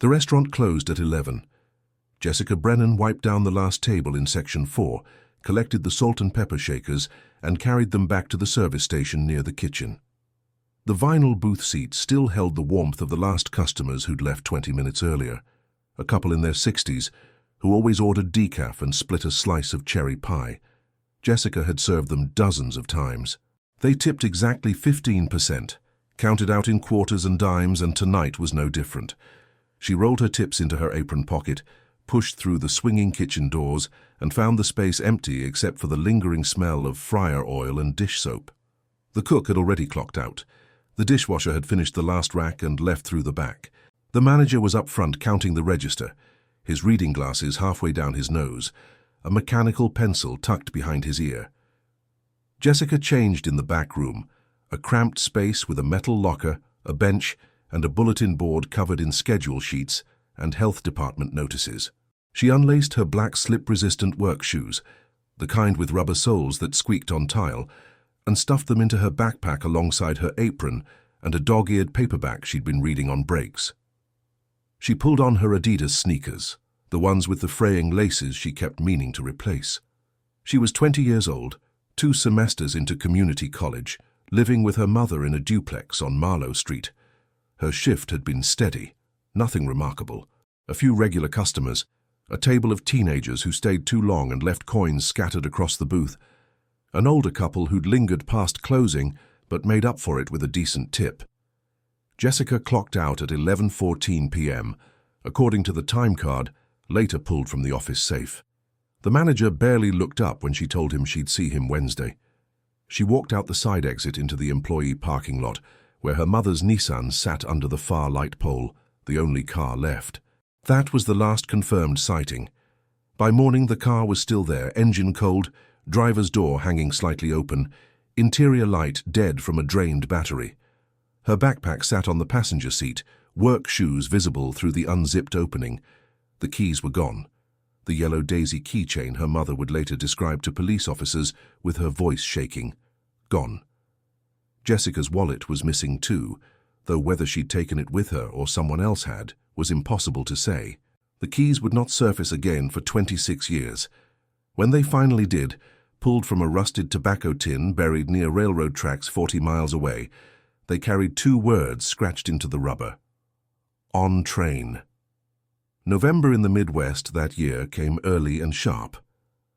The restaurant closed at 11. Jessica Brennan wiped down the last table in Section 4, collected the salt and pepper shakers, and carried them back to the service station near the kitchen. The vinyl booth seats still held the warmth of the last customers who'd left 20 minutes earlier, a couple in their 60s, who always ordered decaf and split a slice of cherry pie. Jessica had served them dozens of times. They tipped exactly 15%, counted out in quarters and dimes, and tonight was no different. She rolled her tips into her apron pocket, pushed through the swinging kitchen doors, and found the space empty except for the lingering smell of fryer oil and dish soap. The cook had already clocked out. The dishwasher had finished the last rack and left through the back. The manager was up front counting the register, his reading glasses halfway down his nose, a mechanical pencil tucked behind his ear. Jessica changed in the back room, a cramped space with a metal locker, a bench, and a bulletin board covered in schedule sheets and health department notices. She unlaced her black slip-resistant work shoes, the kind with rubber soles that squeaked on tile, and stuffed them into her backpack alongside her apron and a dog-eared paperback she'd been reading on breaks. She pulled on her Adidas sneakers, the ones with the fraying laces she kept meaning to replace. She was 20 years old, 2 semesters into community college, living with her mother in a duplex on Marlow Street. Her shift had been steady, nothing remarkable. A few regular customers, a table of teenagers who stayed too long and left coins scattered across the booth, an older couple who'd lingered past closing but made up for it with a decent tip. Jessica clocked out at 11:14 p.m., according to the time card, later pulled from the office safe. The manager barely looked up when she told him she'd see him Wednesday. She walked out the side exit into the employee parking lot, where her mother's Nissan sat under the far light pole, the only car left. That was the last confirmed sighting. By morning the car was still there, engine cold, driver's door hanging slightly open, interior light dead from a drained battery. Her backpack sat on the passenger seat, work shoes visible through the unzipped opening. The keys were gone. The yellow daisy keychain her mother would later describe to police officers with her voice shaking. Gone. Jessica's wallet was missing too, though whether she'd taken it with her or someone else had was impossible to say. The keys would not surface again for 26 years. When they finally did, pulled from a rusted tobacco tin buried near railroad tracks 40 miles away, they carried 2 words scratched into the rubber. On train. November in the Midwest that year came early and sharp.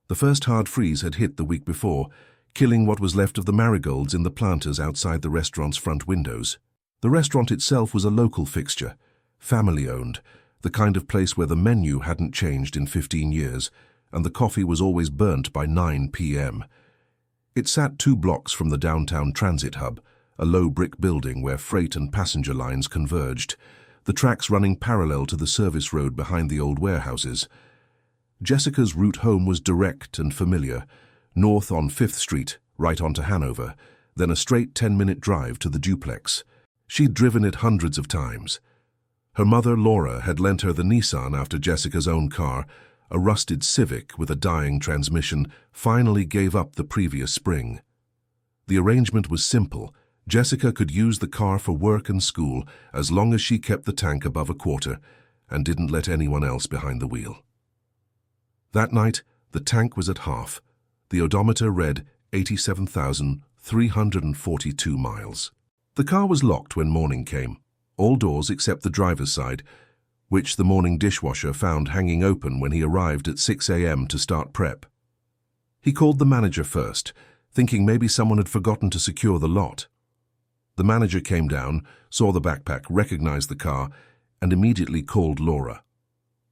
The first hard freeze had hit the week before, killing what was left of the marigolds in the planters outside the restaurant's front windows. The restaurant itself was a local fixture, family-owned, the kind of place where the menu hadn't changed in 15 years, and the coffee was always burnt by 9 p.m. It sat 2 blocks from the downtown transit hub, a low brick building where freight and passenger lines converged, the tracks running parallel to the service road behind the old warehouses. Jessica's route home was direct and familiar, north on 5th Street, right onto Hanover, then a straight 10-minute drive to the duplex. She'd driven it hundreds of times. Her mother, Laura, had lent her the Nissan after Jessica's own car, a rusted Civic with a dying transmission, finally gave up the previous spring. The arrangement was simple. Jessica could use the car for work and school as long as she kept the tank above a quarter and didn't let anyone else behind the wheel. That night, the tank was at half. The odometer read 87,342 miles. The car was locked when morning came, all doors except the driver's side, which the morning dishwasher found hanging open when he arrived at 6 a.m. to start prep. He called the manager first, thinking maybe someone had forgotten to secure the lot. The manager came down, saw the backpack, recognized the car, and immediately called Laura.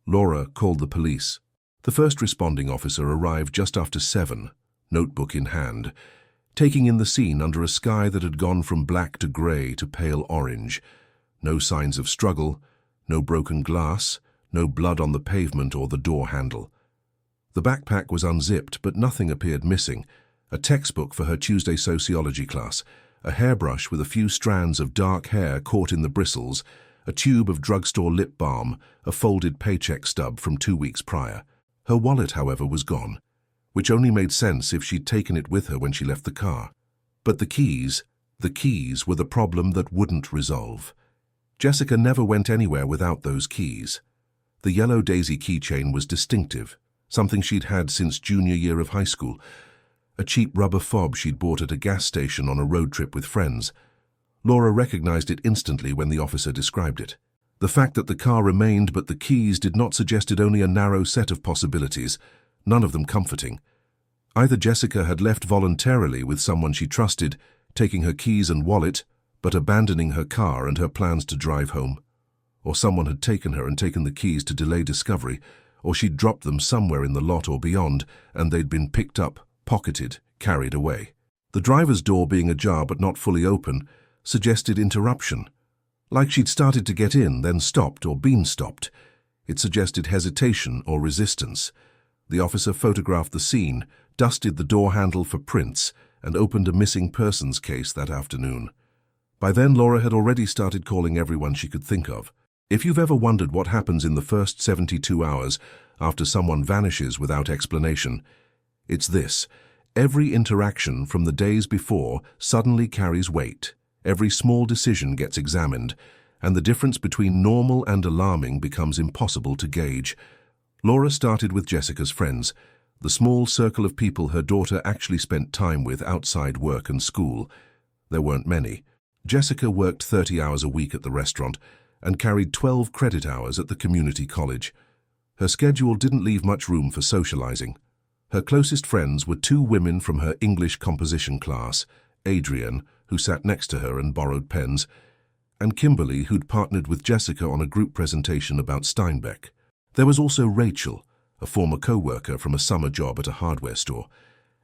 Laura called the police. The first responding officer arrived just after 7, notebook in hand, taking in the scene under a sky that had gone from black to grey to pale orange. No signs of struggle, no broken glass, no blood on the pavement or the door handle. The backpack was unzipped, but nothing appeared missing. A textbook for her Tuesday sociology class, a hairbrush with a few strands of dark hair caught in the bristles, a tube of drugstore lip balm, a folded paycheck stub from 2 weeks prior. Her wallet, however, was gone, which only made sense if she'd taken it with her when she left the car. But the keys were the problem that wouldn't resolve. Jessica never went anywhere without those keys. The yellow daisy keychain was distinctive, something she'd had since junior year of high school, a cheap rubber fob she'd bought at a gas station on a road trip with friends. Laura recognized it instantly when the officer described it. The fact that the car remained but the keys did not suggested only a narrow set of possibilities, none of them comforting. Either Jessica had left voluntarily with someone she trusted, taking her keys and wallet, but abandoning her car and her plans to drive home. Or someone had taken her and taken the keys to delay discovery, or she'd dropped them somewhere in the lot or beyond, and they'd been picked up, pocketed, carried away. The driver's door being ajar but not fully open suggested interruption. Like she'd started to get in, then stopped or been stopped. It suggested hesitation or resistance. The officer photographed the scene, dusted the door handle for prints, and opened a missing persons case that afternoon. By then, Laura had already started calling everyone she could think of. If you've ever wondered what happens in the first 72 hours after someone vanishes without explanation, it's this. Every interaction from the days before suddenly carries weight. Every small decision gets examined, and the difference between normal and alarming becomes impossible to gauge. Laura started with Jessica's friends, the small circle of people her daughter actually spent time with outside work and school. There weren't many. Jessica worked 30 hours a week at the restaurant and carried 12 credit hours at the community college. Her schedule didn't leave much room for socializing. Her closest friends were two women from her English composition class, Adrienne, who sat next to her and borrowed pens, and Kimberly, who'd partnered with Jessica on a group presentation about Steinbeck. There was also Rachel, a former co-worker from a summer job at a hardware store,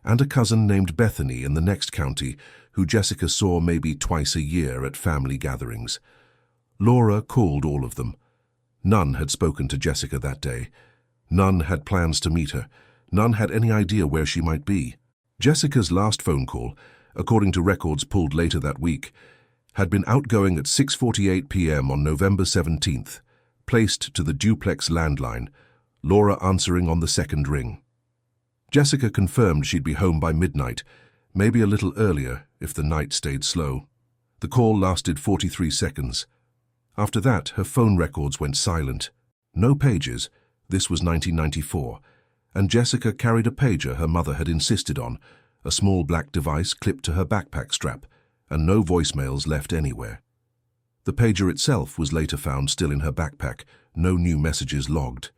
and a cousin named Bethany in the next county, who Jessica saw maybe twice a year at family gatherings. Laura called all of them. None had spoken to Jessica that day. None had plans to meet her. None had any idea where she might be. Jessica's last phone call, according to records pulled later that week, had been outgoing at 6:48 p.m. on November 17th, placed to the duplex landline, Laura answering on the second ring. Jessica confirmed she'd be home by midnight, maybe a little earlier if the night stayed slow. The call lasted 43 seconds. After that, her phone records went silent. No pages. This was 1994. And Jessica carried a pager her mother had insisted on, a small black device clipped to her backpack strap, and no voicemails left anywhere. The pager itself was later found still in her backpack, no new messages logged.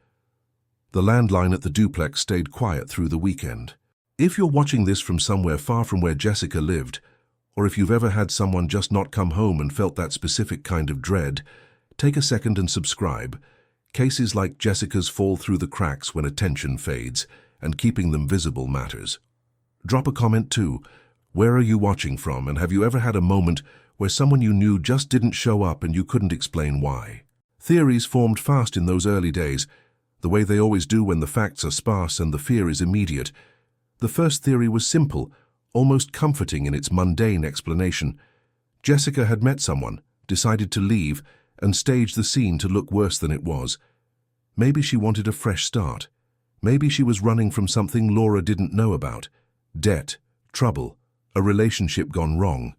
The landline at the duplex stayed quiet through the weekend. If you're watching this from somewhere far from where Jessica lived, or if you've ever had someone just not come home and felt that specific kind of dread, take a second and subscribe. Cases like Jessica's fall through the cracks when attention fades, and keeping them visible matters. Drop a comment too. Where are you watching from, and have you ever had a moment where someone you knew just didn't show up and you couldn't explain why? Theories formed fast in those early days, the way they always do when the facts are sparse and the fear is immediate. The first theory was simple, almost comforting in its mundane explanation. Jessica had met someone, decided to leave, and staged the scene to look worse than it was. Maybe she wanted a fresh start. Maybe she was running from something Laura didn't know about. Debt, trouble, a relationship gone wrong.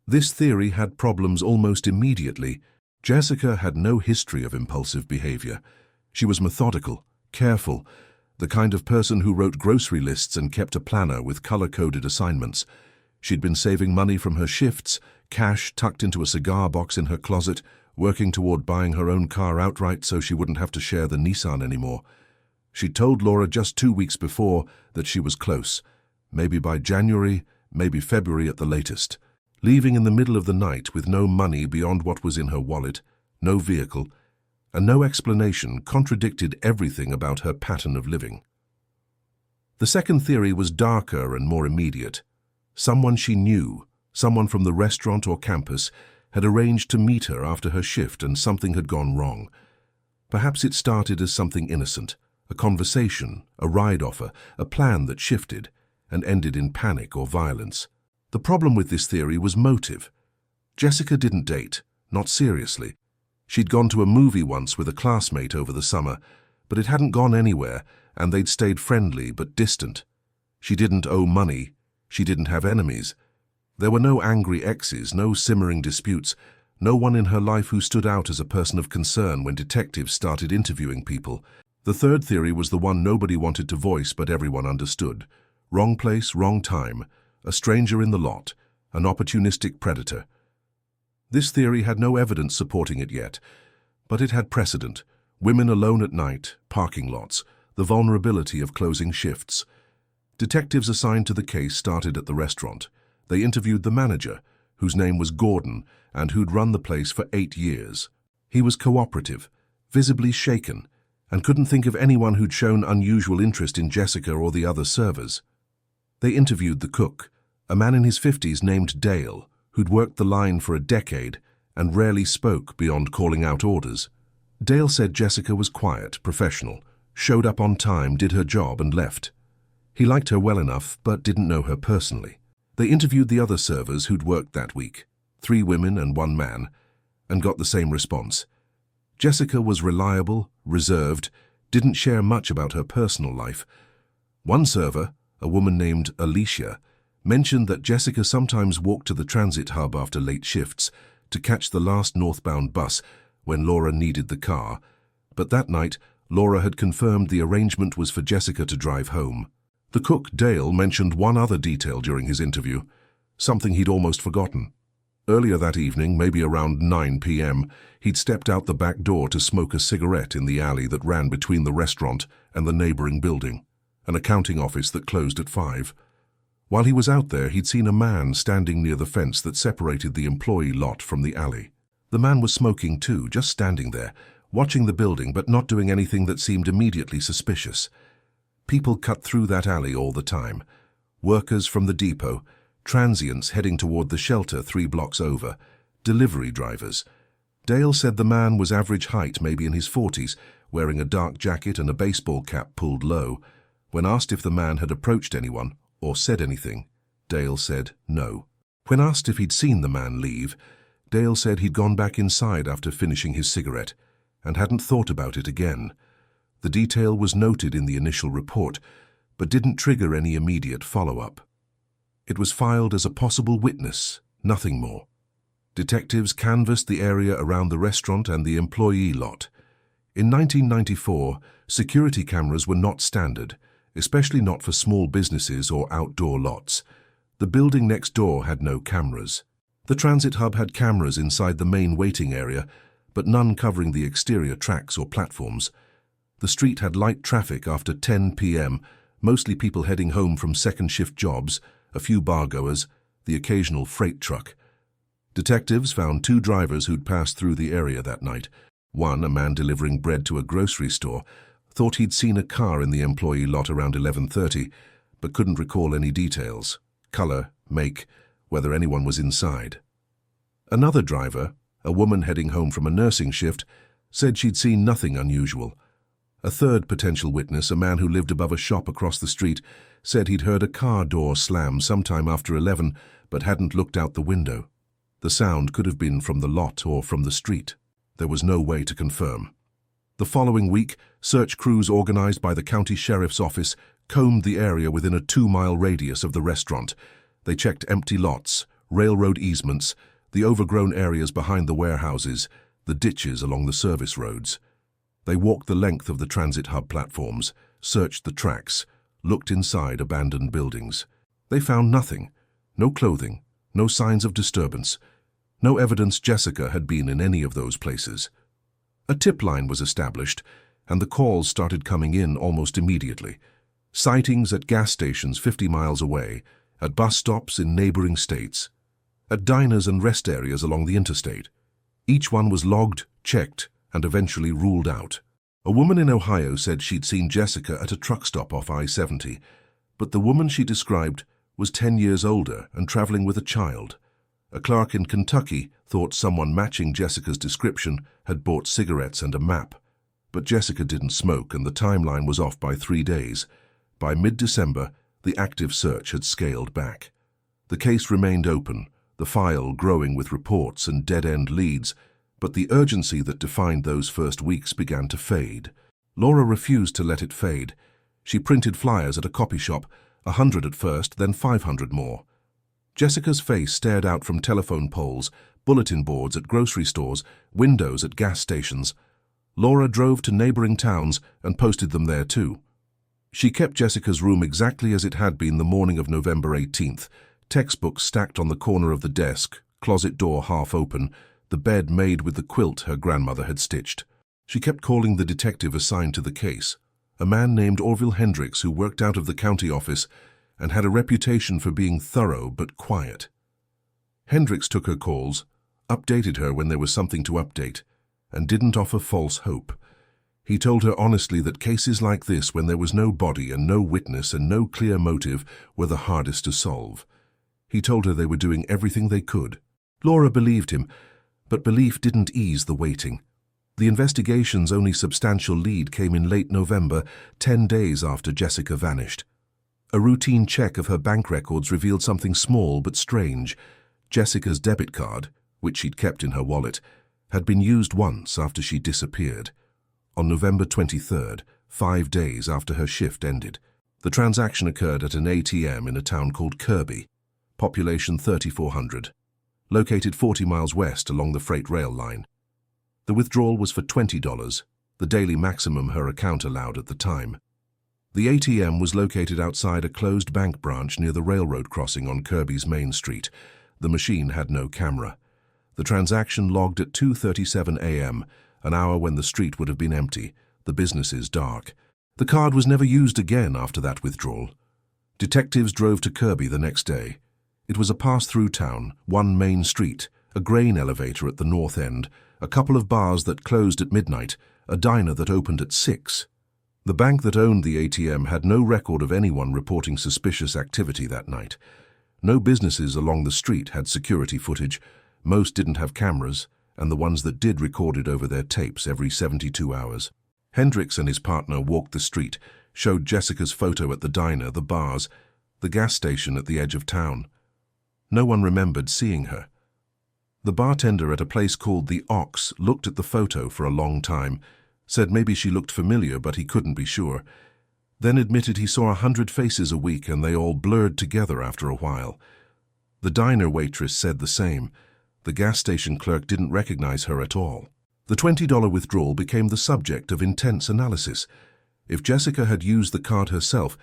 This theory had problems almost immediately. Jessica had no history of impulsive behavior. She was methodical, careful, the kind of person who wrote grocery lists and kept a planner with color-coded assignments. She'd been saving money from her shifts, cash tucked into a cigar box in her closet, working toward buying her own car outright so she wouldn't have to share the Nissan anymore. She'd told Laura just 2 weeks before that she was close, maybe by January, maybe February at the latest. Leaving in the middle of the night with no money beyond what was in her wallet, no vehicle, and no explanation contradicted everything about her pattern of living. The second theory was darker and more immediate. Someone she knew, someone from the restaurant or campus, had arranged to meet her after her shift and something had gone wrong. Perhaps it started as something innocent, a conversation, a ride offer, a plan that shifted, and ended in panic or violence. The problem with this theory was motive. Jessica didn't date, not seriously. She'd gone to a movie once with a classmate over the summer, but it hadn't gone anywhere, and they'd stayed friendly but distant. She didn't owe money. She didn't have enemies. There were no angry exes, no simmering disputes, No one in her life who stood out as a person of concern when detectives started interviewing people. The third theory was the one nobody wanted to voice but everyone understood. Wrong place, wrong time, a stranger in the lot, an opportunistic predator. This theory had no evidence supporting it yet, but it had precedent. Women alone at night, parking lots, the vulnerability of closing shifts. Detectives assigned to the case started at the restaurant. They interviewed the manager, whose name was Gordon and who'd run the place for 8 years. He was cooperative, visibly shaken, and couldn't think of anyone who'd shown unusual interest in Jessica or the other servers. They interviewed the cook, a man in his 50s named Dale, who'd worked the line for a decade and rarely spoke beyond calling out orders. Dale said Jessica was quiet, professional, showed up on time, did her job and left. He liked her well enough, but didn't know her personally. They interviewed the other servers who'd worked that week, 3 women and 1 man, and got the same response. Jessica was reliable, reserved, didn't share much about her personal life. One server, a woman named Alicia, mentioned that Jessica sometimes walked to the transit hub after late shifts to catch the last northbound bus when Laura needed the car, but that night Laura had confirmed the arrangement was for Jessica to drive home. The cook, Dale, mentioned one other detail during his interview, something he'd almost forgotten. Earlier that evening, maybe around 9 p.m., he'd stepped out the back door to smoke a cigarette in the alley that ran between the restaurant and the neighboring building, an accounting office that closed at 5. While he was out there, he'd seen a man standing near the fence that separated the employee lot from the alley. The man was smoking too, just standing there, watching the building but not doing anything that seemed immediately suspicious. People cut through that alley all the time. Workers from the depot, transients heading toward the shelter 3 blocks over, delivery drivers. Dale said the man was average height, maybe in his 40s, wearing a dark jacket and a baseball cap pulled low. When asked if the man had approached anyone or said anything, Dale said no. When asked if he'd seen the man leave, Dale said he'd gone back inside after finishing his cigarette and hadn't thought about it again. The detail was noted in the initial report, but didn't trigger any immediate follow-up. It was filed as a possible witness, nothing more. Detectives canvassed the area around the restaurant and the employee lot. In 1994, security cameras were not standard, especially not for small businesses or outdoor lots. The building next door had no cameras. The transit hub had cameras inside the main waiting area, but none covering the exterior tracks or platforms. The street had light traffic after 10 p.m., mostly people heading home from second-shift jobs, a few bargoers, the occasional freight truck. Detectives found 2 drivers who'd passed through the area that night. One, a man delivering bread to a grocery store, thought he'd seen a car in the employee lot around 11:30, but couldn't recall any details, color, make, whether anyone was inside. Another driver, a woman heading home from a nursing shift, said she'd seen nothing unusual. A third potential witness, a man who lived above a shop across the street, said he'd heard a car door slam sometime after 11 but hadn't looked out the window. The sound could have been from the lot or from the street. There was no way to confirm. The following week, search crews organized by the county sheriff's office combed the area within a 2-mile radius of the restaurant. They checked empty lots, railroad easements, the overgrown areas behind the warehouses, the ditches along the service roads. They walked the length of the transit hub platforms, searched the tracks, looked inside abandoned buildings. They found nothing, no clothing, no signs of disturbance, no evidence Jessica had been in any of those places. A tip line was established, and the calls started coming in almost immediately. Sightings at gas stations 50 miles away, at bus stops in neighboring states, at diners and rest areas along the interstate. Each one was logged, checked, and eventually ruled out. A woman in Ohio said she'd seen Jessica at a truck stop off I-70, but the woman she described was 10 years older and traveling with a child. A clerk in Kentucky thought someone matching Jessica's description had bought cigarettes and a map, but Jessica didn't smoke and the timeline was off by 3 days. By mid-December, the active search had scaled back. The case remained open, the file growing with reports and dead-end leads, but the urgency that defined those first weeks began to fade. Laura refused to let it fade. She printed flyers at a copy shop, 100 at first, then 500 more. Jessica's face stared out from telephone poles, bulletin boards at grocery stores, windows at gas stations. Laura drove to neighboring towns and posted them there too. She kept Jessica's room exactly as it had been the morning of November 18th, textbooks stacked on the corner of the desk, closet door half open, the bed made with the quilt her grandmother had stitched. She kept calling the detective assigned to the case, a man named Orville Hendricks who worked out of the county office and had a reputation for being thorough but quiet. Hendricks took her calls, updated her when there was something to update, and didn't offer false hope. He told her honestly that cases like this, when there was no body and no witness and no clear motive, were the hardest to solve. He told her they were doing everything they could. Laura believed him, but belief didn't ease the waiting. The investigation's only substantial lead came in late November, 10 days after Jessica vanished. A routine check of her bank records revealed something small but strange. Jessica's debit card, which she'd kept in her wallet, had been used once after she disappeared. On November 23rd, 5 days after her shift ended. The transaction occurred at an ATM in a town called Kirby, population 3,400, located 40 miles west along the freight rail line. The withdrawal was for $20, the daily maximum her account allowed at the time. The ATM was located outside a closed bank branch near the railroad crossing on Kirby's Main Street. The machine had no camera. The transaction logged at 2:37 a.m., an hour when the street would have been empty, the businesses dark. The card was never used again after that withdrawal. Detectives drove to Kirby the next day. It was a pass-through town, one main street, a grain elevator at the north end, a couple of bars that closed at midnight, a diner that opened at 6. The bank that owned the ATM had no record of anyone reporting suspicious activity that night. No businesses along the street had security footage. Most didn't have cameras, and the ones that did recorded over their tapes every 72 hours. Hendricks and his partner walked the street, showed Jessica's photo at the diner, the bars, the gas station at the edge of town. No one remembered seeing her. The bartender at a place called the Ox looked at the photo for a long time, said maybe she looked familiar but he couldn't be sure, then admitted he saw 100 faces a week and they all blurred together after a while. The diner waitress said the same. The gas station clerk didn't recognize her at all. The $20 withdrawal became the subject of intense analysis. If Jessica had used the card herself,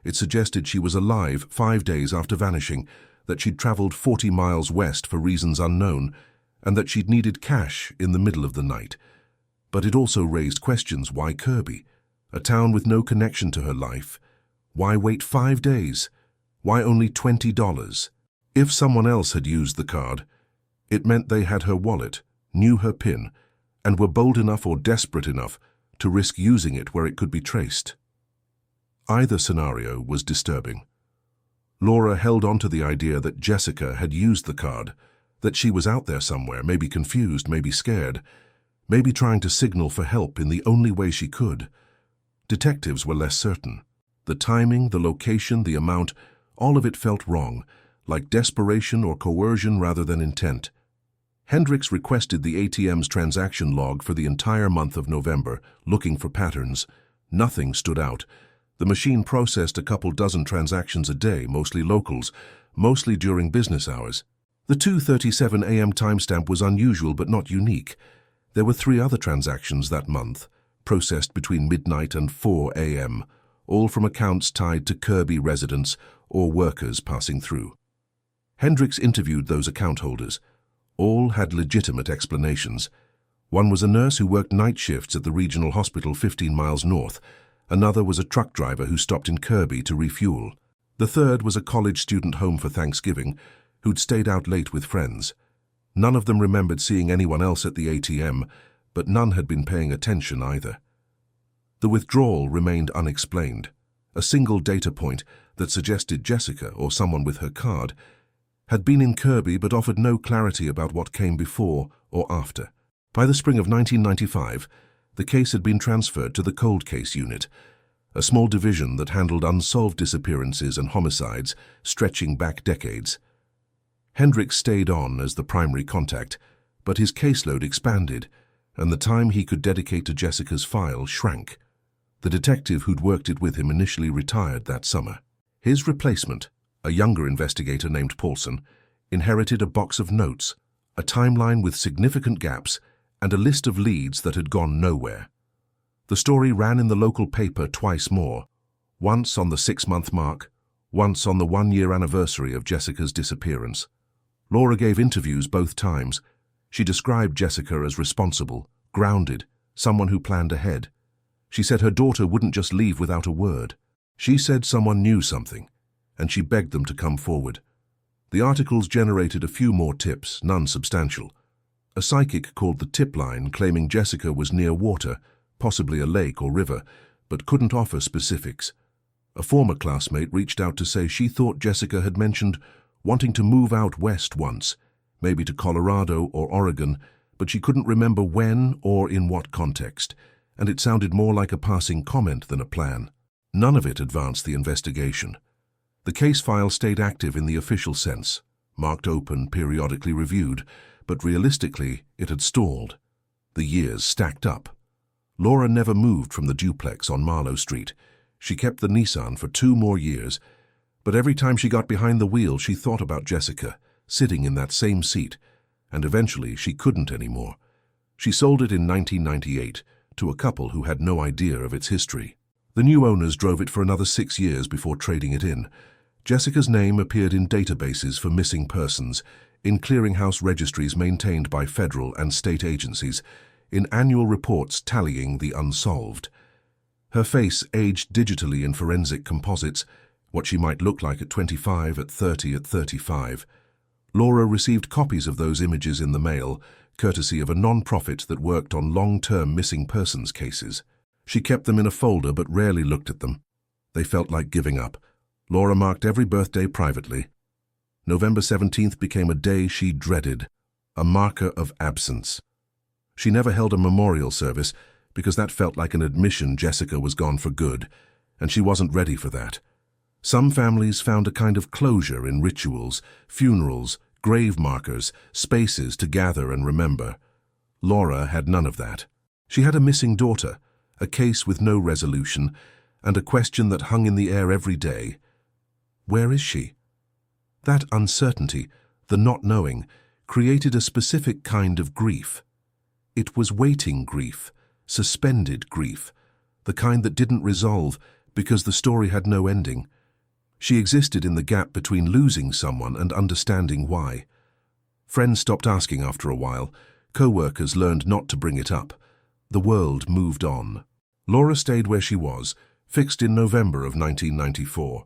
it suggested she was alive 5 days after vanishing, that she'd traveled 40 miles west for reasons unknown, and that she'd needed cash in the middle of the night. But it also raised questions. Why Kirby? A town with no connection to her life. Why wait 5 days? Why only $20? If someone else had used the card, it meant they had her wallet, knew her PIN, and were bold enough or desperate enough to risk using it where it could be traced. Either scenario was disturbing. Laura held on to the idea that Jessica had used the card, that she was out there somewhere, maybe confused, maybe scared, maybe trying to signal for help in the only way she could. Detectives were less certain. The timing, the location, the amount, all of it felt wrong, like desperation or coercion rather than intent. Hendricks requested the ATM's transaction log for the entire month of November, looking for patterns. Nothing stood out. The machine processed a couple dozen transactions a day, mostly locals, mostly during business hours. The 2:37 a.m. timestamp was unusual but not unique. There were 3 other transactions that month, processed between midnight and 4 a.m., all from accounts tied to Kirby residents or workers passing through. Hendricks interviewed those account holders. All had legitimate explanations. One was a nurse who worked night shifts at the regional hospital 15 miles north. Another was a truck driver who stopped in Kirby to refuel. The third was a college student home for Thanksgiving who'd stayed out late with friends. None of them remembered seeing anyone else at the ATM, but none had been paying attention either. The withdrawal remained unexplained, a single data point that suggested Jessica, or someone with her card, had been in Kirby but offered no clarity about what came before or after. By the spring of 1995, the case had been transferred to the Cold Case Unit, a small division that handled unsolved disappearances and homicides stretching back decades. Hendricks stayed on as the primary contact, but his caseload expanded, and the time he could dedicate to Jessica's file shrank. The detective who'd worked it with him initially retired that summer. His replacement, a younger investigator named Paulson, inherited a box of notes, a timeline with significant gaps, and a list of leads that had gone nowhere. The story ran in the local paper twice more, once on the 6-month mark, once on the 1-year anniversary of Jessica's disappearance. Laura gave interviews both times. She described Jessica as responsible, grounded, someone who planned ahead. She said her daughter wouldn't just leave without a word. She said someone knew something, and she begged them to come forward. The articles generated a few more tips, none substantial. A psychic called the tip line, claiming Jessica was near water, possibly a lake or river, but couldn't offer specifics. A former classmate reached out to say she thought Jessica had mentioned wanting to move out west once, maybe to Colorado or Oregon, but she couldn't remember when or in what context, and it sounded more like a passing comment than a plan. None of it advanced the investigation. The case file stayed active in the official sense, marked open, periodically reviewed, but realistically it had stalled. The years stacked up. Laura never moved from the duplex on Marlow Street. She kept the Nissan for 2 more years, but every time she got behind the wheel she thought about Jessica, sitting in that same seat, and eventually she couldn't anymore. She sold it in 1998 to a couple who had no idea of its history. The new owners drove it for another 6 years before trading it in. Jessica's name appeared in databases for missing persons, in clearinghouse registries maintained by federal and state agencies, in annual reports tallying the unsolved. Her face aged digitally in forensic composites, what she might look like at 25, at 30, at 35. Laura received copies of those images in the mail, courtesy of a non-profit that worked on long-term missing persons cases. She kept them in a folder but rarely looked at them. They felt like giving up. Laura marked every birthday privately. November 17th became a day she dreaded, a marker of absence. She never held a memorial service because that felt like an admission Jessica was gone for good, and she wasn't ready for that. Some families found a kind of closure in rituals, funerals, grave markers, spaces to gather and remember. Laura had none of that. She had a missing daughter, a case with no resolution, and a question that hung in the air every day. Where is she? That uncertainty, the not knowing, created a specific kind of grief. It was waiting grief, suspended grief, the kind that didn't resolve because the story had no ending. She existed in the gap between losing someone and understanding why. Friends stopped asking after a while. Co-workers learned not to bring it up. The world moved on. Laura stayed where she was, fixed in November of 1994.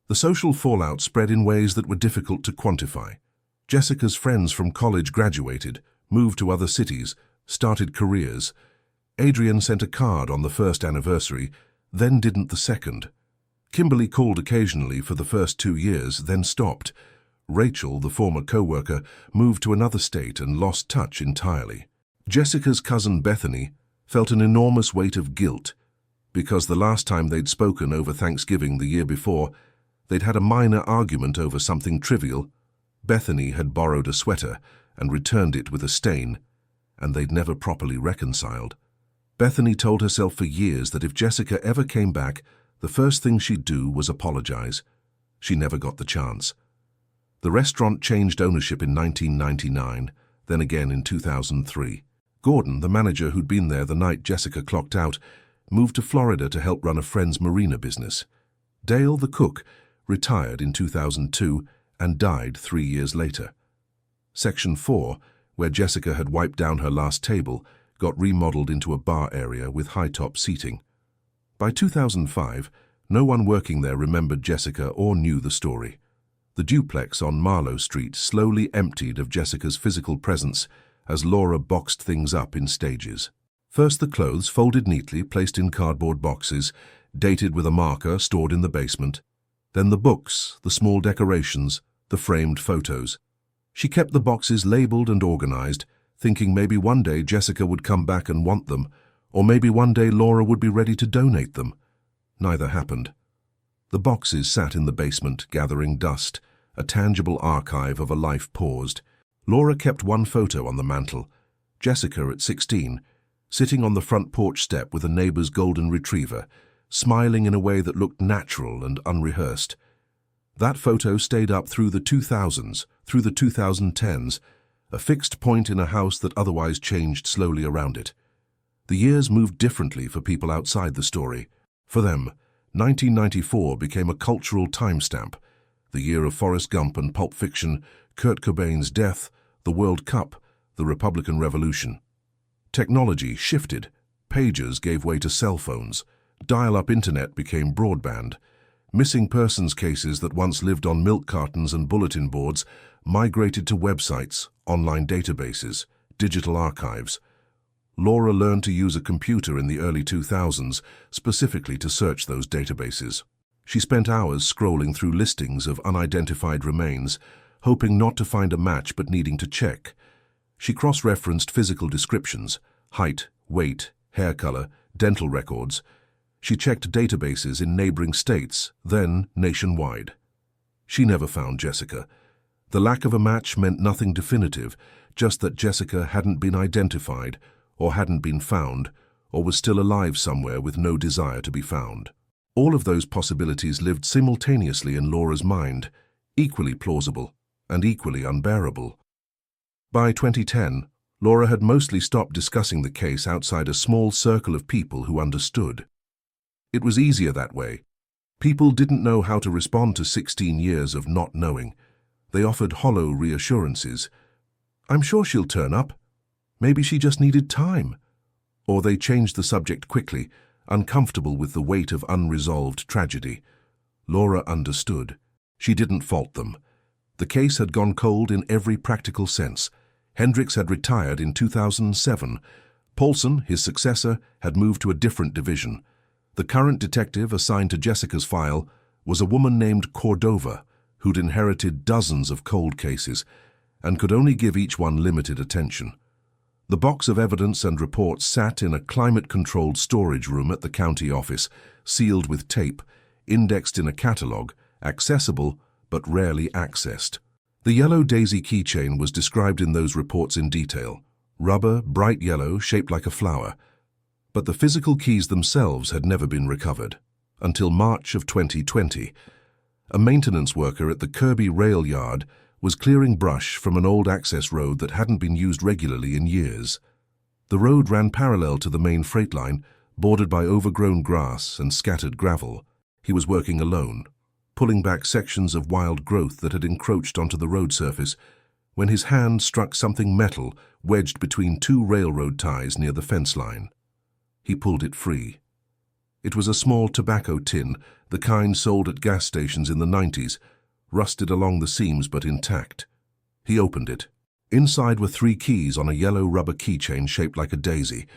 The social fallout spread in ways that were difficult to quantify. Jessica's friends from college graduated, moved to other cities, started careers. Adrian sent a card on the 1st anniversary, then didn't the 2nd. Kimberly called occasionally for the first 2 years, then stopped. Rachel, the former co-worker, moved to another state and lost touch entirely. Jessica's cousin Bethany felt an enormous weight of guilt because the last time they'd spoken over Thanksgiving the year before, they'd had a minor argument over something trivial. Bethany had borrowed a sweater and returned it with a stain, and they'd never properly reconciled. Bethany told herself for years that if Jessica ever came back, the first thing she'd do was apologize. She never got the chance. The restaurant changed ownership in 1999, then again in 2003. Gordon, the manager who'd been there the night Jessica clocked out, moved to Florida to help run a friend's marina business. Dale, the cook, retired in 2002 and died 3 years later. Section 4, where Jessica had wiped down her last table, got remodeled into a bar area with high-top seating. By 2005, no one working there remembered Jessica or knew the story. The duplex on Marlow Street slowly emptied of Jessica's physical presence as Laura boxed things up in stages. First the clothes, folded neatly, placed in cardboard boxes, dated with a marker, stored in the basement. Then the books, the small decorations, the framed photos. She kept the boxes labeled and organized, thinking maybe one day Jessica would come back and want them, or maybe one day Laura would be ready to donate them. Neither happened. The boxes sat in the basement, gathering dust, a tangible archive of a life paused. Laura kept one photo on the mantel, Jessica at 16, sitting on the front porch step with a neighbor's golden retriever, smiling in a way that looked natural and unrehearsed. That photo stayed up through the 2000s, through the 2010s, a fixed point in a house that otherwise changed slowly around it. The years moved differently for people outside the story. For them, 1994 became a cultural timestamp, the year of Forrest Gump and Pulp Fiction, Kurt Cobain's death, the World Cup, the Republican Revolution. Technology shifted. Pagers gave way to cell phones. Dial-up internet became broadband. Missing persons cases that once lived on milk cartons and bulletin boards migrated to websites, online databases, digital archives. Laura learned to use a computer in the early 2000s, specifically to search those databases. She spent hours scrolling through listings of unidentified remains, hoping not to find a match but needing to check. She cross-referenced physical descriptions, height, weight, hair color, dental records. She checked databases in neighboring states, then nationwide. She never found Jessica. The lack of a match meant nothing definitive, just that Jessica hadn't been identified, or hadn't been found, or was still alive somewhere with no desire to be found. All of those possibilities lived simultaneously in Laura's mind, equally plausible and equally unbearable. By 2010, Laura had mostly stopped discussing the case outside a small circle of people who understood. It was easier that way. People didn't know how to respond to 16 years of not knowing. They offered hollow reassurances. "I'm sure she'll turn up. Maybe she just needed time." Or they changed the subject quickly, uncomfortable with the weight of unresolved tragedy. Laura understood. She didn't fault them. The case had gone cold in every practical sense. Hendricks had retired in 2007. Paulson, his successor, had moved to a different division. The current detective assigned to Jessica's file was a woman named Cordova, who'd inherited dozens of cold cases and could only give each one limited attention. The box of evidence and reports sat in a climate-controlled storage room at the county office, sealed with tape, indexed in a catalogue, accessible but rarely accessed. The yellow daisy keychain was described in those reports in detail. Rubber, bright yellow, shaped like a flower. But the physical keys themselves had never been recovered. Until March of 2020. A maintenance worker at the Kirby rail yard was clearing brush from an old access road that hadn't been used regularly in years. The road ran parallel to the main freight line, bordered by overgrown grass and scattered gravel. He was working alone, pulling back sections of wild growth that had encroached onto the road surface, when his hand struck something metal wedged between two railroad ties near the fence line. He pulled it free. It was a small tobacco tin, the kind sold at gas stations in the 90s, rusted along the seams but intact. He opened it. Inside were 3 keys on a yellow rubber keychain shaped like a daisy,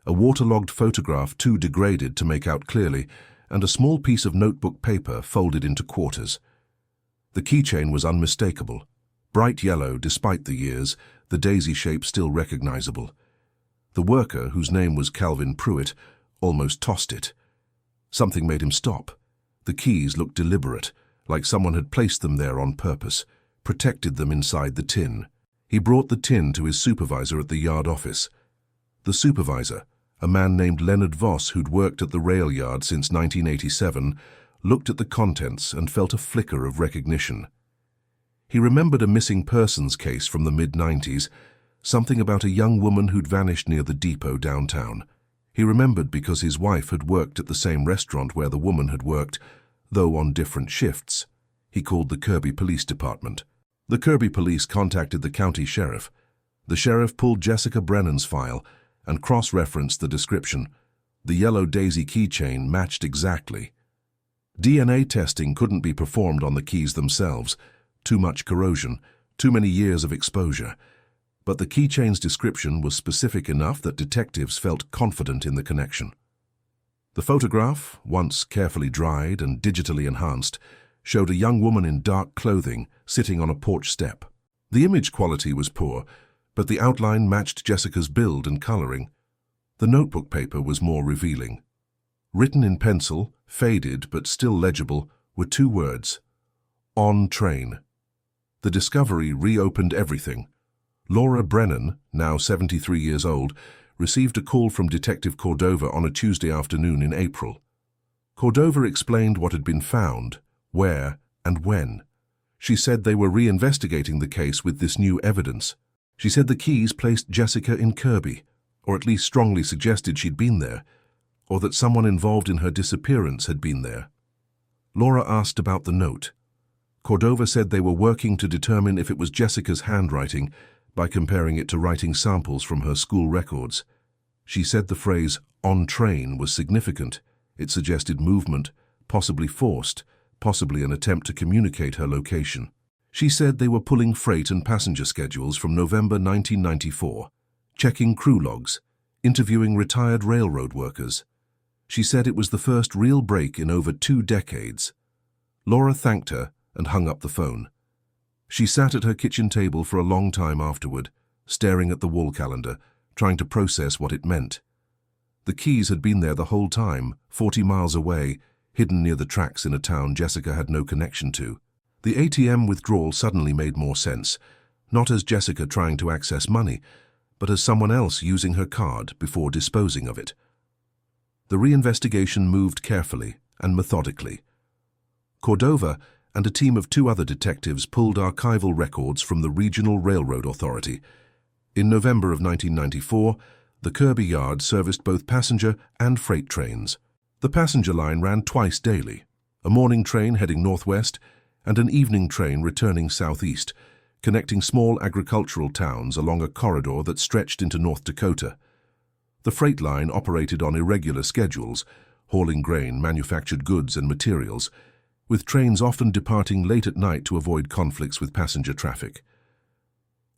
a waterlogged photograph too degraded to make out clearly, and a small piece of notebook paper folded into quarters. The keychain was unmistakable. Bright yellow despite the years, the daisy shape still recognizable. The worker, whose name was Calvin Pruitt, almost tossed it. Something made him stop. The keys looked deliberate, like someone had placed them there on purpose, protected them inside the tin. He brought the tin to his supervisor at the yard office. The supervisor, a man named Leonard Voss who'd worked at the rail yard since 1987, looked at the contents and felt a flicker of recognition. He remembered a missing persons case from the mid-90s, something about a young woman who'd vanished near the depot downtown. He remembered because his wife had worked at the same restaurant where the woman had worked, though on different shifts. He called the Kirby Police Department. The Kirby Police contacted the county sheriff. The sheriff pulled Jessica Brennan's file and cross-referenced the description. The yellow daisy keychain matched exactly. DNA testing couldn't be performed on the keys themselves. Too much corrosion, too many years of exposure. But the keychain's description was specific enough that detectives felt confident in the connection. The photograph, once carefully dried and digitally enhanced, showed a young woman in dark clothing sitting on a porch step. The image quality was poor, but the outline matched Jessica's build and coloring. The notebook paper was more revealing. Written in pencil, faded but still legible, were 2 words: "On train." The discovery reopened everything. Laura Brennan, now 73 years old, received a call from Detective Cordova on a Tuesday afternoon in April. Cordova explained what had been found, where, and when. She said they were reinvestigating the case with this new evidence. She said the keys placed Jessica in Kirby, or at least strongly suggested she'd been there, or that someone involved in her disappearance had been there. Laura asked about the note. Cordova said they were working to determine if it was Jessica's handwriting by comparing it to writing samples from her school records. She said the phrase, "on train," was significant. It suggested movement, possibly forced, possibly an attempt to communicate her location. She said they were pulling freight and passenger schedules from November 1994, checking crew logs, interviewing retired railroad workers. She said it was the first real break in over 2 decades. Laura thanked her and hung up the phone. She sat at her kitchen table for a long time afterward, staring at the wall calendar, trying to process what it meant. The keys had been there the whole time, 40 miles away, hidden near the tracks in a town Jessica had no connection to. The ATM withdrawal suddenly made more sense, not as Jessica trying to access money, but as someone else using her card before disposing of it. The reinvestigation moved carefully and methodically. Cordova and a team of 2 other detectives pulled archival records from the Regional Railroad Authority. In November of 1994, the Kirby Yard serviced both passenger and freight trains. The passenger line ran twice daily, a morning train heading northwest and an evening train returning southeast, connecting small agricultural towns along a corridor that stretched into North Dakota. The freight line operated on irregular schedules, hauling grain, manufactured goods and materials, with trains often departing late at night to avoid conflicts with passenger traffic.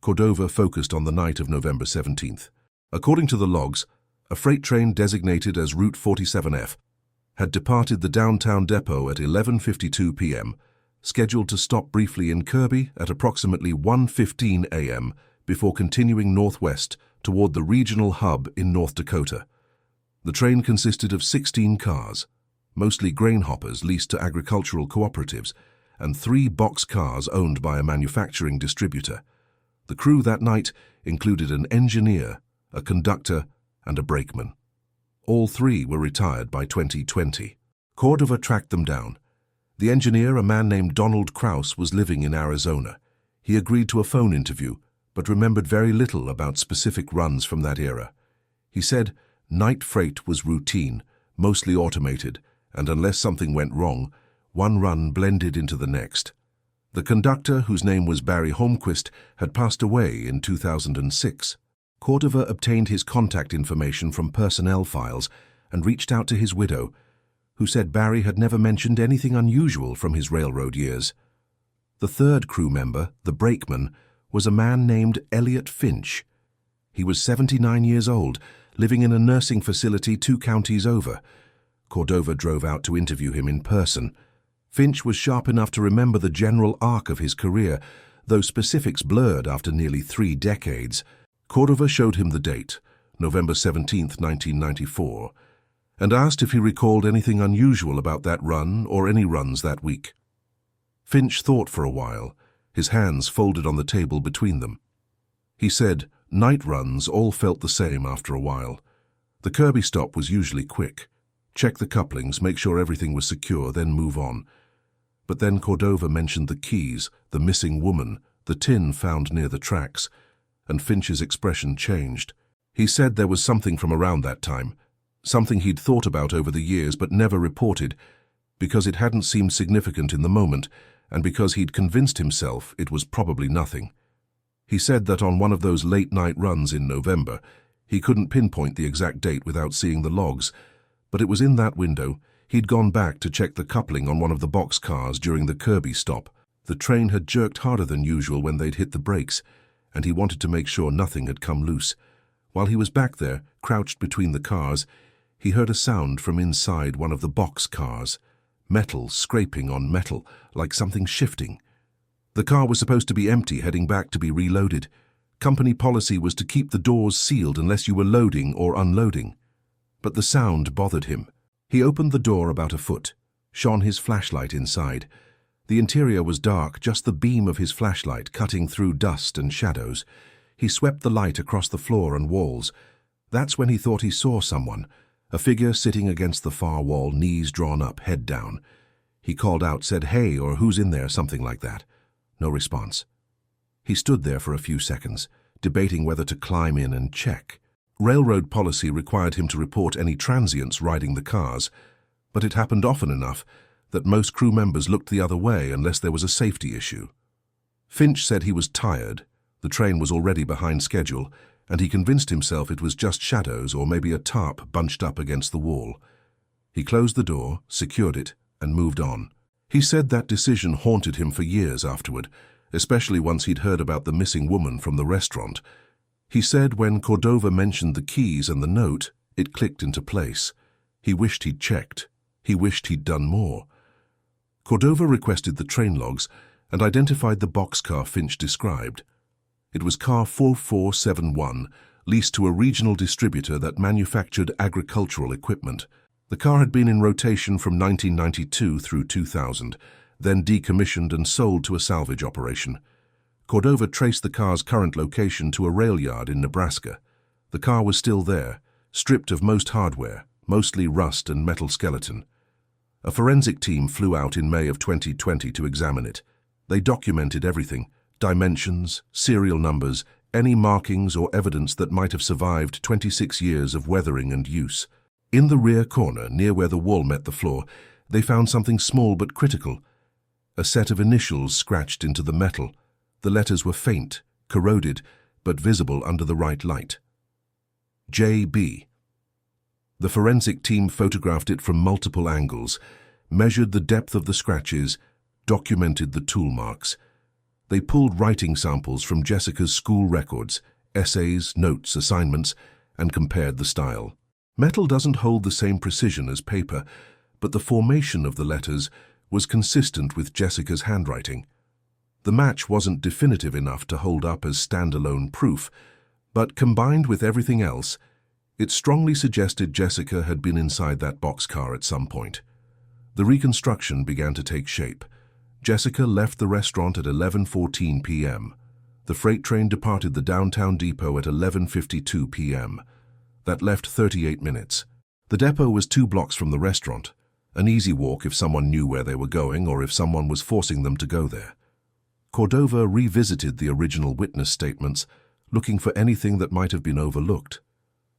Cordova focused on the night of November 17th. According to the logs, a freight train designated as Route 47F had departed the downtown depot at 11:52 p.m., scheduled to stop briefly in Kirby at approximately 1:15 a.m. before continuing northwest toward the regional hub in North Dakota. The train consisted of 16 cars, mostly grain hoppers leased to agricultural cooperatives, and 3 box cars owned by a manufacturing distributor. The crew that night included an engineer, a conductor, and a brakeman. All 3 were retired by 2020. Cordova tracked them down. The engineer, a man named Donald Krause, was living in Arizona. He agreed to a phone interview, but remembered very little about specific runs from that era. He said night freight was routine, mostly automated, and unless something went wrong, one run blended into the next. The conductor, whose name was Barry Holmquist, had passed away in 2006. Cordova obtained his contact information from personnel files and reached out to his widow, who said Barry had never mentioned anything unusual from his railroad years. The 3rd crew member, the brakeman, was a man named Elliot Finch. He was 79 years old, living in a nursing facility 2 counties over. Cordova drove out to interview him in person. Finch was sharp enough to remember the general arc of his career, though specifics blurred after nearly 3 decades. Cordova showed him the date, November 17, 1994, and asked if he recalled anything unusual about that run or any runs that week. Finch thought for a while, his hands folded on the table between them. He said night runs all felt the same after a while. The Kirby stop was usually quick. Check the couplings, make sure everything was secure, then move on. But then Cordova mentioned the keys, the missing woman, the tin found near the tracks, and Finch's expression changed. He said there was something from around that time, something he'd thought about over the years but never reported, because it hadn't seemed significant in the moment, and because he'd convinced himself it was probably nothing. He said that on one of those late-night runs in November, he couldn't pinpoint the exact date without seeing the logs, but it was in that window he'd gone back to check the coupling on one of the box cars during the Kirby stop. The train had jerked harder than usual when they'd hit the brakes, and he wanted to make sure nothing had come loose. While he was back there, crouched between the cars, he heard a sound from inside one of the box cars. Metal scraping on metal, like something shifting. The car was supposed to be empty, heading back to be reloaded. Company policy was to keep the doors sealed unless you were loading or unloading. But the sound bothered him. He opened the door about a foot, shone his flashlight inside. The interior was dark, just the beam of his flashlight cutting through dust and shadows. He swept the light across the floor and walls. That's when he thought he saw someone, a figure sitting against the far wall, knees drawn up, head down. He called out, said, "Hey," or "Who's in there?" something like that. No response. He stood there for a few seconds, debating whether to climb in and check. Railroad policy required him to report any transients riding the cars, but it happened often enough that most crew members looked the other way unless there was a safety issue. Finch said he was tired, the train was already behind schedule, and he convinced himself it was just shadows or maybe a tarp bunched up against the wall. He closed the door, secured it, and moved on. He said that decision haunted him for years afterward, especially once he'd heard about the missing woman from the restaurant. He said when Cordova mentioned the keys and the note, it clicked into place. He wished he'd checked. He wished he'd done more. Cordova requested the train logs and identified the boxcar Finch described. It was car 4471, leased to a regional distributor that manufactured agricultural equipment. The car had been in rotation from 1992 through 2000, then decommissioned and sold to a salvage operation. Cordova traced the car's current location to a rail yard in Nebraska. The car was still there, stripped of most hardware, mostly rust and metal skeleton. A forensic team flew out in May of 2020 to examine it. They documented everything: dimensions, serial numbers, any markings or evidence that might have survived 26 years of weathering and use. In the rear corner, near where the wall met the floor, they found something small but critical: a set of initials scratched into the metal. The letters were faint, corroded, but visible under the right light. J.B. The forensic team photographed it from multiple angles, measured the depth of the scratches, documented the tool marks. They pulled writing samples from Jessica's school records, essays, notes, assignments, and compared the style. Metal doesn't hold the same precision as paper, but the formation of the letters was consistent with Jessica's handwriting. The match wasn't definitive enough to hold up as standalone proof, but combined with everything else, it strongly suggested Jessica had been inside that boxcar at some point. The reconstruction began to take shape. Jessica left the restaurant at 11:14 p.m. The freight train departed the downtown depot at 11:52 p.m. That left 38 minutes. The depot was 2 blocks from the restaurant, an easy walk if someone knew where they were going or if someone was forcing them to go there. Cordova revisited the original witness statements, looking for anything that might have been overlooked.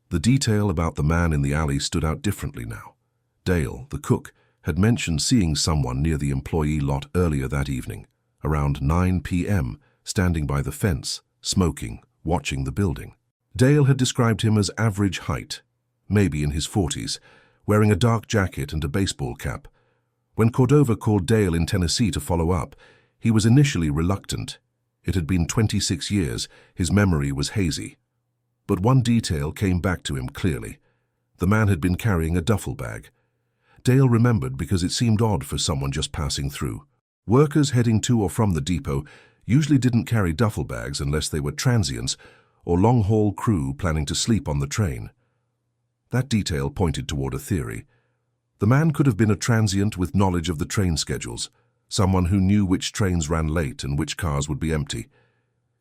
The detail about the man in the alley stood out differently now. Dale, the cook, had mentioned seeing someone near the employee lot earlier that evening, around 9 p.m., standing by the fence, smoking, watching the building. Dale had described him as average height, maybe in his 40s, wearing a dark jacket and a baseball cap. When Cordova called Dale in Tennessee to follow up, he was initially reluctant. It had been 26 years, his memory was hazy. But one detail came back to him clearly. The man had been carrying a duffel bag. Dale remembered because it seemed odd for someone just passing through. Workers heading to or from the depot usually didn't carry duffel bags unless they were transients or long-haul crew planning to sleep on the train. That detail pointed toward a theory. The man could have been a transient with knowledge of the train schedules, someone who knew which trains ran late and which cars would be empty.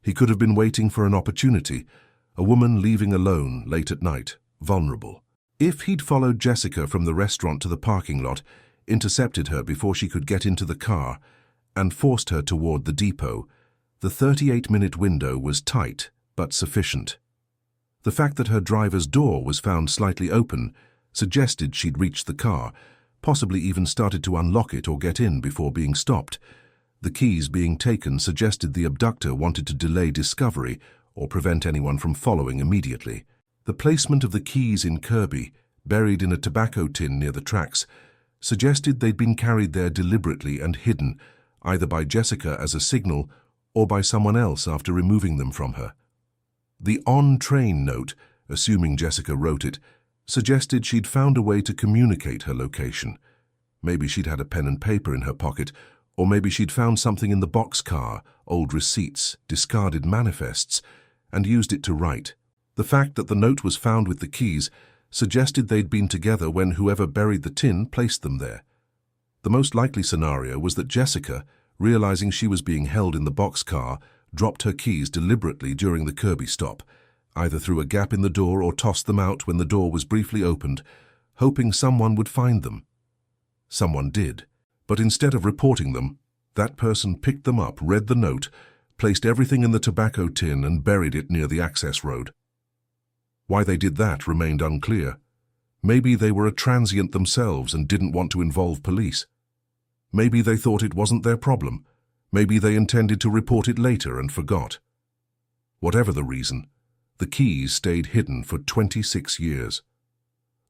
He could have been waiting for an opportunity, a woman leaving alone late at night, vulnerable. If he'd followed Jessica from the restaurant to the parking lot, intercepted her before she could get into the car, and forced her toward the depot, the 38-minute window was tight but sufficient. The fact that her driver's door was found slightly open suggested she'd reached the car, possibly even started to unlock it or get in before being stopped. The keys being taken suggested the abductor wanted to delay discovery or prevent anyone from following immediately. The placement of the keys in Kirby, buried in a tobacco tin near the tracks, suggested they'd been carried there deliberately and hidden, either by Jessica as a signal or by someone else after removing them from her. The on-train note, assuming Jessica wrote it, suggested she'd found a way to communicate her location. Maybe she'd had a pen and paper in her pocket, or maybe she'd found something in the boxcar, old receipts, discarded manifests, and used it to write. The fact that the note was found with the keys suggested they'd been together when whoever buried the tin placed them there. The most likely scenario was that Jessica, realizing she was being held in the boxcar, dropped her keys deliberately during the Kirby stop, either through a gap in the door or tossed them out when the door was briefly opened, hoping someone would find them. Someone did, but instead of reporting them, that person picked them up, read the note, placed everything in the tobacco tin and buried it near the access road. Why they did that remained unclear. Maybe they were a transient themselves and didn't want to involve police. Maybe they thought it wasn't their problem. Maybe they intended to report it later and forgot. Whatever the reason, the keys stayed hidden for 26 years.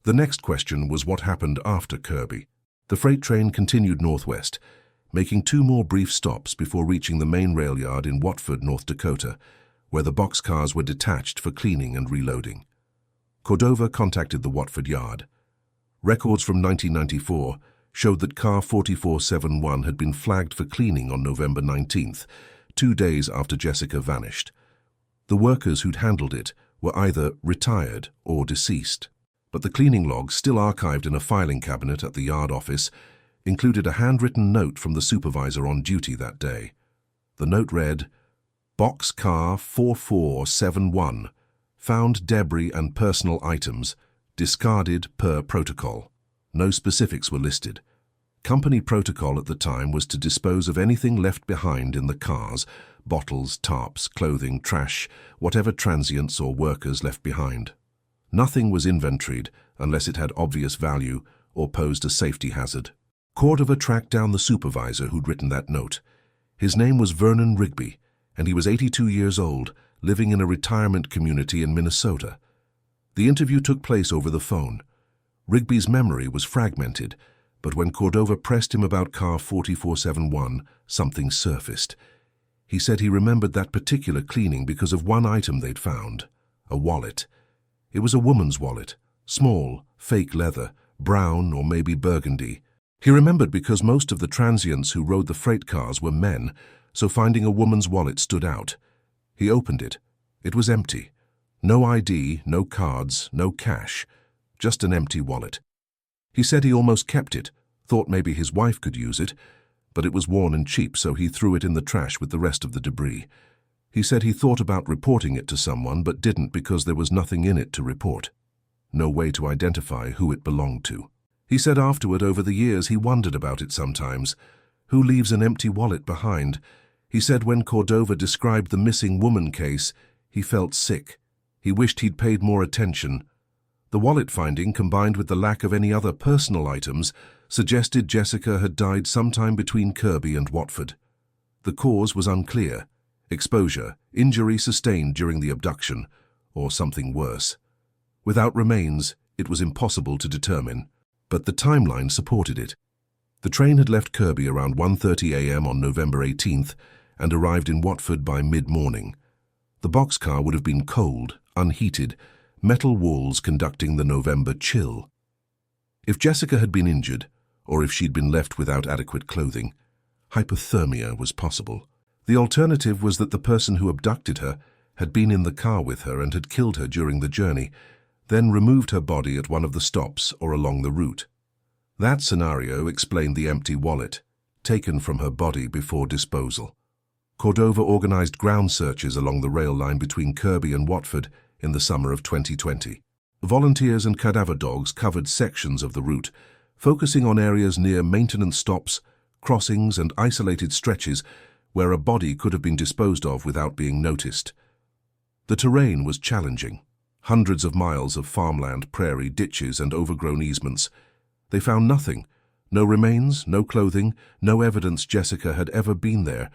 The next question was what happened after Kirby. The freight train continued northwest, making 2 more brief stops before reaching the main rail yard in Watford, North Dakota, where the boxcars were detached for cleaning and reloading. Cordova contacted the Watford yard. Records from 1994 showed that car 4471 had been flagged for cleaning on November 19th, 2 days after Jessica vanished. The workers who'd handled it were either retired or deceased, but the cleaning logs, still archived in a filing cabinet at the yard office, included a handwritten note from the supervisor on duty that day. The note read, "Boxcar 4471, found debris and personal items, discarded per protocol." No specifics were listed. Company protocol at the time was to dispose of anything left behind in the cars, bottles, tarps, clothing, trash, whatever transients or workers left behind. Nothing was inventoried unless it had obvious value or posed a safety hazard. Cordova tracked down the supervisor who'd written that note. His name was Vernon Rigby, and he was 82 years old, living in a retirement community in Minnesota. The interview took place over the phone. Rigby's memory was fragmented, but when Cordova pressed him about car 4471, something surfaced. He said he remembered that particular cleaning because of one item they'd found, a wallet. It was a woman's wallet, small, fake leather, brown or maybe burgundy. He remembered because most of the transients who rode the freight cars were men, so finding a woman's wallet stood out. He opened it. It was empty. No ID, no cards, no cash. Just an empty wallet. He said he almost kept it, thought maybe his wife could use it, but it was worn and cheap, so he threw it in the trash with the rest of the debris. He said he thought about reporting it to someone, but didn't because there was nothing in it to report. No way to identify who it belonged to. He said afterward, over the years, he wondered about it sometimes. Who leaves an empty wallet behind? He said when Cordova described the missing woman case, he felt sick. He wished he'd paid more attention. The wallet finding, combined with the lack of any other personal items, suggested Jessica had died sometime between Kirby and Watford. The cause was unclear. Exposure, injury sustained during the abduction, or something worse. Without remains, it was impossible to determine, but the timeline supported it. The train had left Kirby around 1:30 a.m. on November 18th and arrived in Watford by mid-morning. The boxcar would have been cold, unheated, metal walls conducting the November chill. If Jessica had been injured, or if she'd been left without adequate clothing, hypothermia was possible. The alternative was that the person who abducted her had been in the car with her and had killed her during the journey, then removed her body at one of the stops or along the route. That scenario explained the empty wallet, taken from her body before disposal. Cordova organized ground searches along the rail line between Kirby and Watford in the summer of 2020. Volunteers and cadaver dogs covered sections of the route, focusing on areas near maintenance stops, crossings and isolated stretches where a body could have been disposed of without being noticed. The terrain was challenging. Hundreds of miles of farmland, prairie, ditches and overgrown easements. They found nothing. No remains, no clothing, no evidence Jessica had ever been there.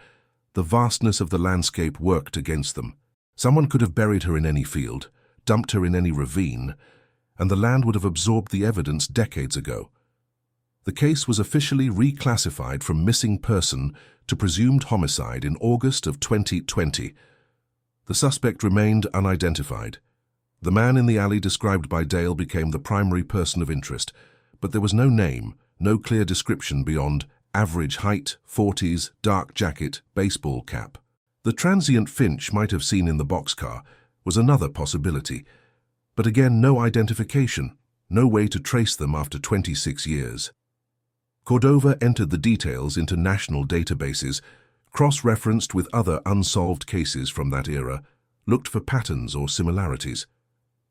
The vastness of the landscape worked against them. Someone could have buried her in any field, dumped her in any ravine, and the land would have absorbed the evidence decades ago. The case was officially reclassified from missing person to presumed homicide in August of 2020. The suspect remained unidentified. The man in the alley described by Dale became the primary person of interest, but there was no name, no clear description beyond average height, 40s, dark jacket, baseball cap. The transient Finch might have seen in the boxcar was another possibility, but again no identification, no way to trace them after 26 years. Cordova entered the details into national databases, cross-referenced with other unsolved cases from that era, looked for patterns or similarities.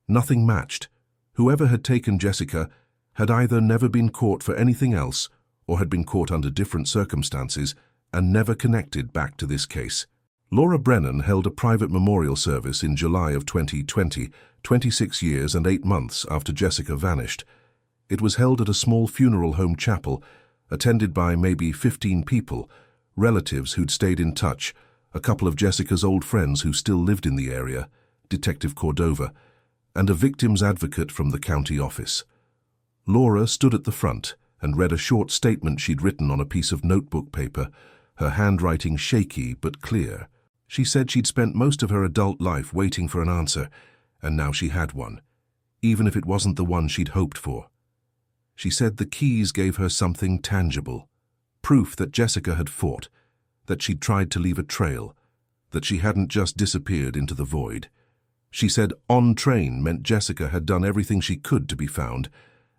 Nothing matched. Whoever had taken Jessica had either never been caught for anything else or had been caught under different circumstances and never connected back to this case. Laura Brennan held a private memorial service in July of 2020, 26 years and 8 months after Jessica vanished. It was held at a small funeral home chapel, attended by maybe 15 people, relatives who'd stayed in touch, a couple of Jessica's old friends who still lived in the area, Detective Cordova, and a victim's advocate from the county office. Laura stood at the front and read a short statement she'd written on a piece of notebook paper, her handwriting shaky but clear. She said she'd spent most of her adult life waiting for an answer, and now she had one, even if it wasn't the one she'd hoped for. She said the keys gave her something tangible, proof that Jessica had fought, that she'd tried to leave a trail, that she hadn't just disappeared into the void. She said on train meant Jessica had done everything she could to be found,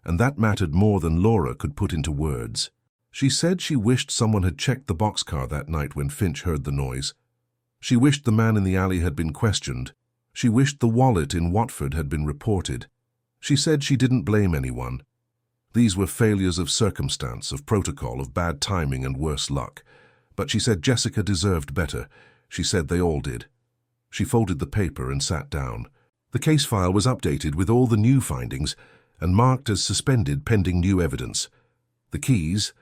and that mattered more than Laura could put into words. She said she wished someone had checked the boxcar that night when Finch heard the noise. She wished the man in the alley had been questioned. She wished the wallet in Watford had been reported. She said she didn't blame anyone. These were failures of circumstance, of protocol, of bad timing and worse luck. But she said Jessica deserved better. She said they all did. She folded the paper and sat down. The case file was updated with all the new findings and marked as suspended pending new evidence. The keys,